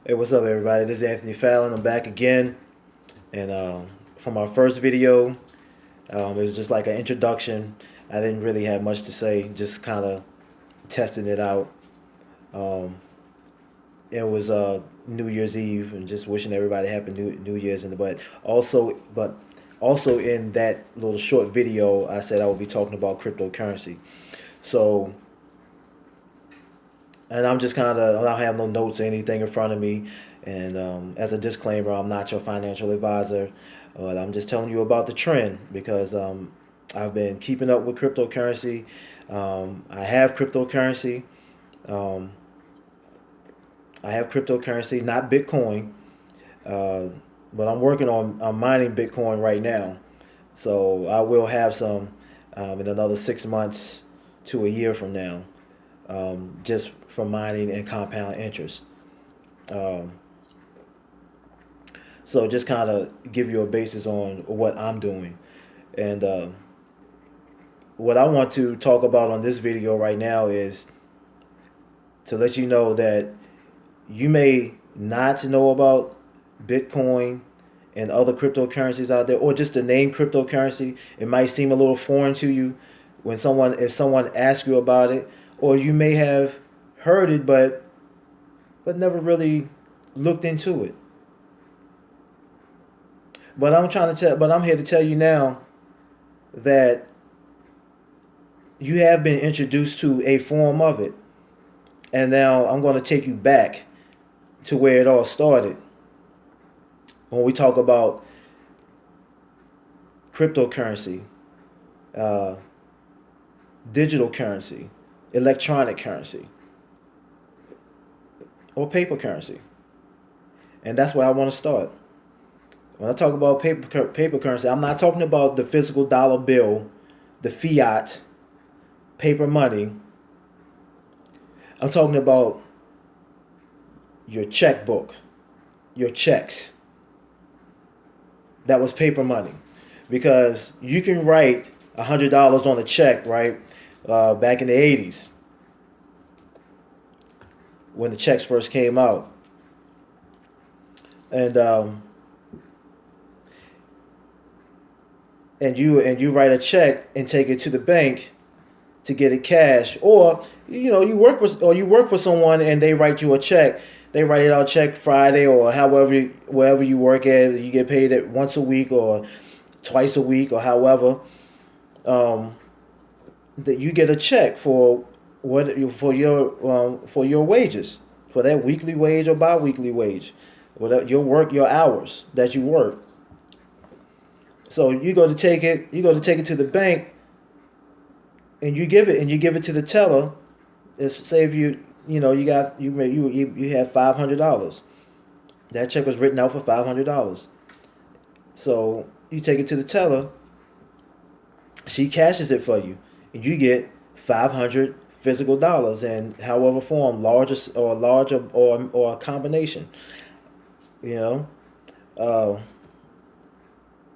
Hey, what's up, everybody? This is Anthony Fallon. I'm back again, and from our first video, it was just like an introduction. I didn't really have much to say, just kind of testing it out. Um, it was New Year's Eve, and just wishing everybody happy New Year's. But also in that little short video, I said I would be talking about cryptocurrency. So, and I'm just kind of, I don't have no notes or anything in front of me. And as a disclaimer, I'm not your financial advisor, but I'm just telling you about the trend because I've been keeping up with cryptocurrency. I have cryptocurrency. Um, I have cryptocurrency, not Bitcoin, uh, but I'm mining Bitcoin right now. So I will have some in another 6 months to a year from now, just from mining and compound interest. Um, so just kind of give you a basis on what I'm doing. And what I want to talk about on this video right now is to let you know that you may not know about Bitcoin and other cryptocurrencies out there, or just the name cryptocurrency. It might seem a little foreign to you if someone asks you about it, or you may have heard it but never really looked into it. But I'm here to tell you now that you have been introduced to a form of it, and now I'm going to take you back to where it all started. When we talk about cryptocurrency, uh, digital currency, electronic currency, or paper currency. And that's where I want to start. When I talk about paper currency, I'm not talking about the physical dollar bill, the fiat, paper money. I'm talking about your checkbook, your checks. That was paper money. Because you can write $100 on a check, right? Back in the 80s, when the checks first came out. And you write a check and take it to the bank to get it cash, or you work for someone and they write you a check. They write it out check Friday, or however, wherever you work at, you get paid it once a week or twice a week, or however, that you get a check for for your wages, for that weekly wage or biweekly wage, whatever your hours that you work. So you go to take it to the bank, and you give it to the teller. It's, say if you have $500. That check was written out for $500. So you take it to the teller. She cashes it for you, and you get 500 physical dollars in however form, larger or a combination. You know, uh,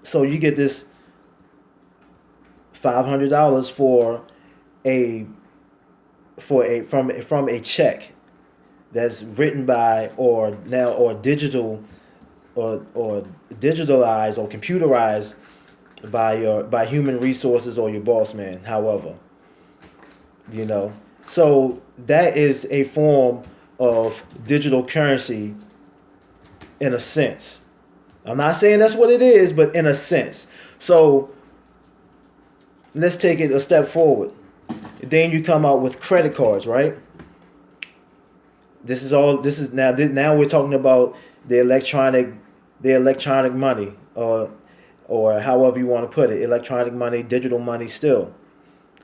so you get this $500 a from a check that's written by, or digital, or digitalized or computerized by human resources or your boss man, however. So that is a form of digital currency, in a sense. I'm not saying that's what it is, but in a sense. So let's take it a step forward. Then you come out with credit cards, right? Now we're talking about the electronic money, or however you want to put it, electronic money, digital money still.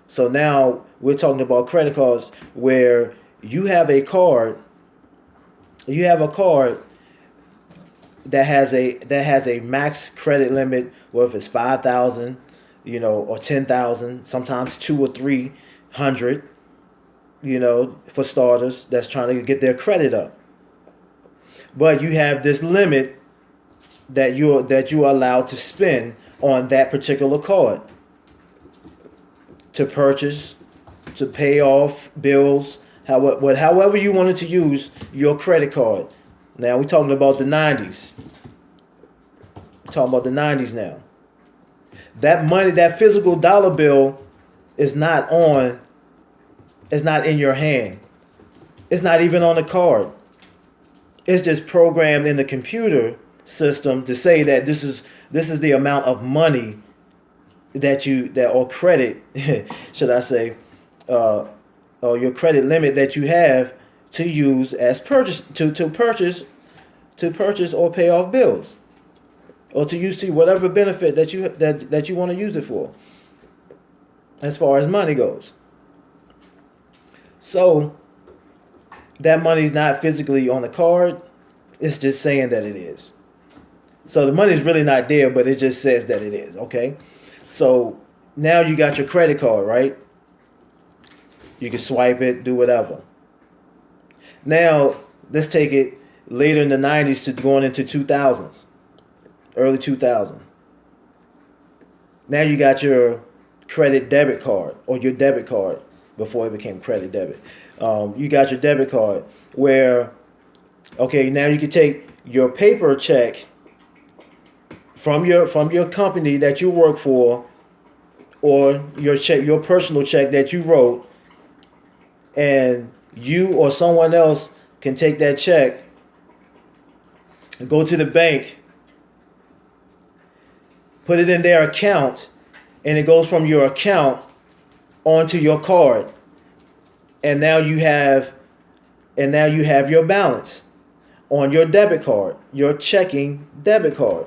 So now we're talking about credit cards, where you have a card that has a max credit limit, whether it's 5,000, or 10,000, sometimes 2 or 300, for starters, that's trying to get their credit up. But you have this limit that you're allowed to spend on that particular card, to purchase, to pay off bills, however you wanted to use your credit card. Now we're talking about the 90s. We're talking about the 90s now. That money, that physical dollar bill is not in your hand. It's not even on the card. It's just programmed in the computer system to say that this is the amount of money or credit, should I say, or your credit limit that you have to use as purchase to purchase or pay off bills, or to use to whatever benefit that you want to use it for, as far as money goes. So that money's not physically on the card. It's just saying that it is. So the money's really not there, but it just says that it is, okay? So now you got your credit card, right? You can swipe it, do whatever. Now, let's take it later in the 90s to going into 2000s, early 2000. Now you got your credit debit card, or your debit card before it became credit debit. You got your debit card where, okay, now you can take your paper check from your company that you work for, or your personal check that you wrote, and you or someone else can take that check, go to the bank, put it in their account, and it goes from your account onto your card. And now you have your balance on your debit card, your checking debit card.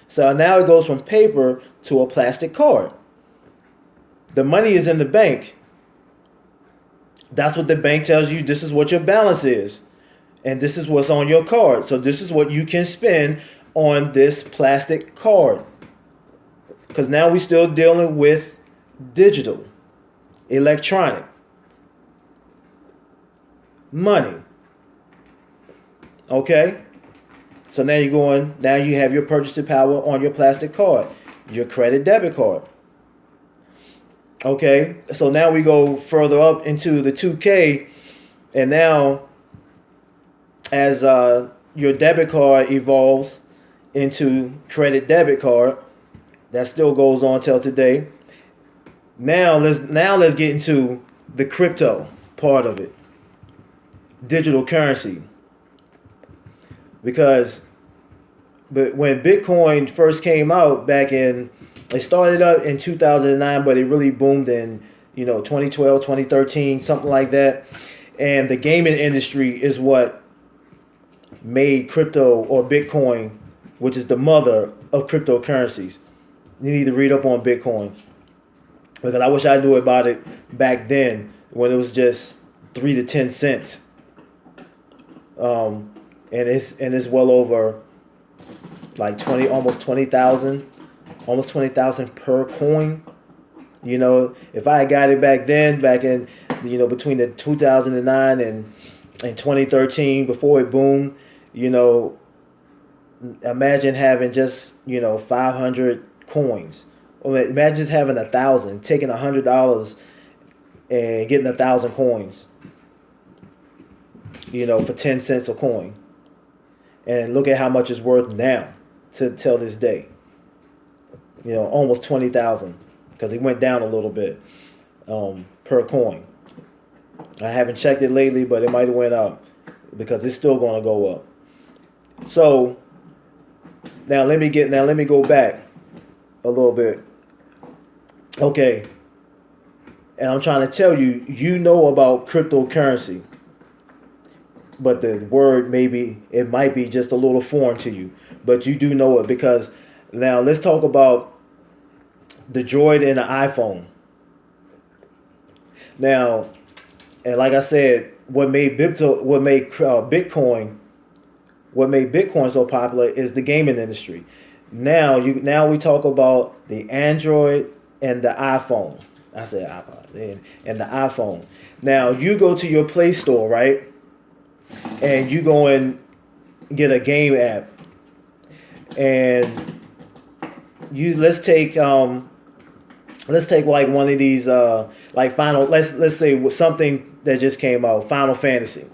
So now it goes from paper to a plastic card. The money is in the bank. That's what the bank tells you. This is what your balance is. And this is what's on your card. So this is what you can spend on this plastic card. Because now we're still dealing with digital, electronic money. Okay? So now you have your purchasing power on your plastic card, your credit debit card. Okay? So now we go further up into the 2K, and now as your debit card evolves into credit debit card, that still goes on till today. Now let's get into the crypto part of it. Digital currency. But when Bitcoin first came out it started out in 2009, but it really boomed in 2012, 2013, something like that. And the gaming industry is what made crypto, or Bitcoin, which is the mother of cryptocurrencies. You need to read up on Bitcoin, because I wish I knew about it back then when it was just 3 to 10 cents. And it's well over like almost 20,000 per coin. If I had got it back in between the 2009 and 2013, before it boomed, imagine having just 500 coins. Or imagine just having 1,000, taking $100 and getting 1,000 coins, for 10 cents a coin. And look at how much it's worth now till this day. Almost 20,000, because it went down a little bit per coin. I haven't checked it lately, but it might have went up, because it's still going to go up. So now let me go back a little bit. Okay. And I'm trying to tell you, about cryptocurrency, but the word it might be just a little foreign to you, but you do know it, because now let's talk about the Droid and the iPhone. Now, and like I said, what made Bitcoin so popular is the gaming industry. Now we talk about the Android and the iPhone. I said iPod and the iPhone. Now you go to your Play Store, right? And you go and get a game app. And let's take like one of these like let's say something that just came out, Final Fantasy.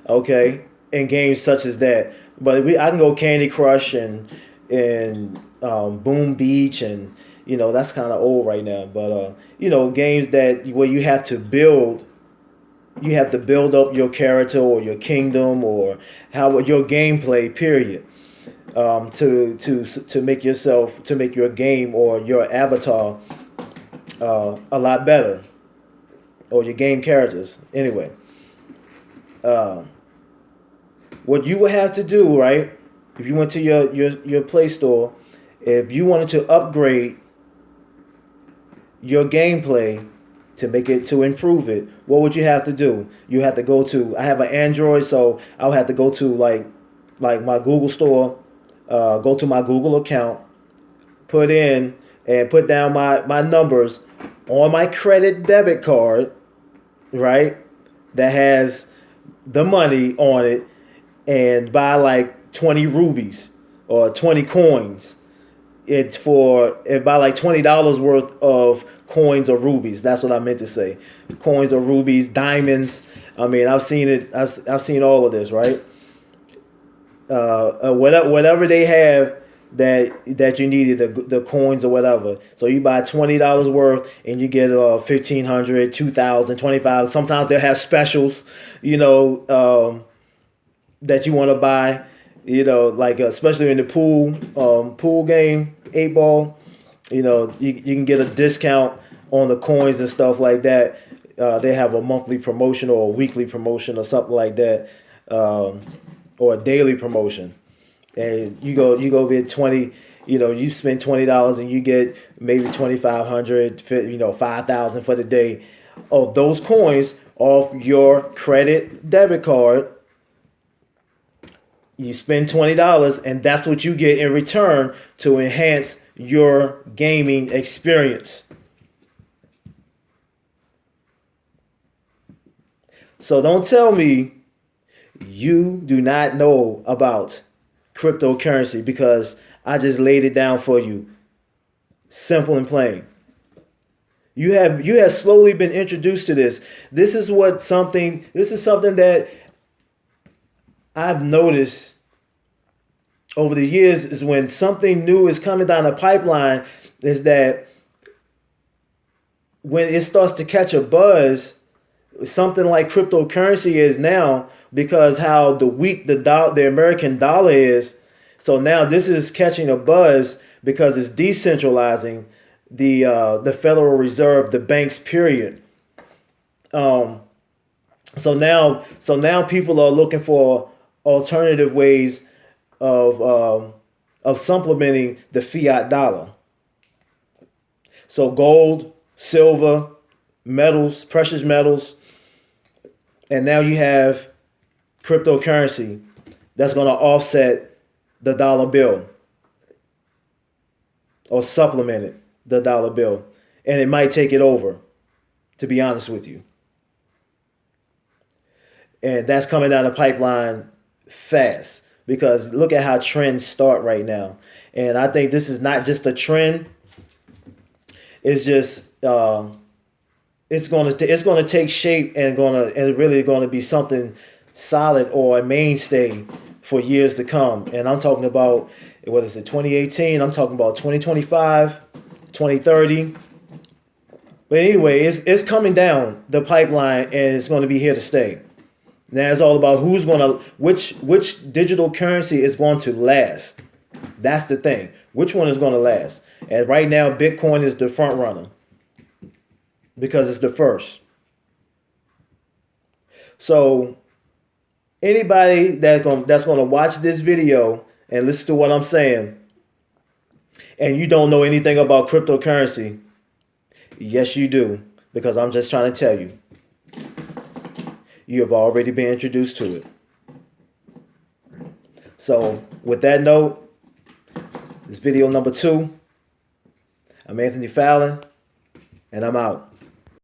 Okay? in games such as that. But I can go Candy Crush and Boom Beach, and that's kind of old right now. But games that where you have to build up your character or your kingdom or how your gameplay period, to make your game or your avatar a lot better, or your game characters anyway. uh, what you would have to do, right, if you went to your Play Store, if you wanted to upgrade your gameplay to improve it, what would you have to do? You have to go to, I have an Android, so I would have to go to like my Google Store, go to my Google account, put down my numbers on my credit debit card, right? That has the money on it, and buy like 20 rubies or 20 coins. It buy like $20 worth of coins or rubies. That's what I meant to say. Coins or rubies, diamonds. I mean, I've seen it. I've seen all of this, right? Whatever they have that you needed, the coins or whatever. So you buy $20 worth and you get 1,500, 2,000, 25. Sometimes they'll have specials, that you want to buy, like especially in the pool game, 8 ball. You can get a discount on the coins and stuff like that. They have a monthly promotion or a weekly promotion or something like that, or a daily promotion. And you go get 20. You spend $20 and you get maybe 2,500, 5,000 for the day of those coins off your credit debit card. You spend $20 and that's what you get in return to enhance your gaming experience. So don't tell me you do not know about cryptocurrency, because I just laid it down for you. Simple and plain. You have slowly been introduced to this. This is something that I've noticed over the years, is when something new is coming down the pipeline, is that when it starts to catch a buzz, something like cryptocurrency is now, because how the American dollar is. So now this is catching a buzz because it's decentralizing the Federal Reserve, the banks, period. So now people are looking for alternative ways of supplementing the fiat dollar. So gold, silver, metals, precious metals, and now you have cryptocurrency that's going to offset the dollar bill or supplement the dollar bill, and it might take it over, to be honest with you. And that's coming down the pipeline fast, because look at how trends start right now. And I think this is not just a trend. It's just it's gonna take shape and really gonna be something solid or a mainstay for years to come. And I'm talking about, what is it, 2018? I'm talking about 2025, 2030. But anyway, it's coming down the pipeline, and it's going to be here to stay. Now it's all about which digital currency is going to last. That's the thing. Which one is going to last? And right now, Bitcoin is the front runner because it's the first. So anybody that's going to watch this video and listen to what I'm saying, and you don't know anything about cryptocurrency, yes, you do, because I'm just trying to tell you. You have already been introduced to it. So with that note, this video number 2. I'm Anthony Fallon, and I'm out.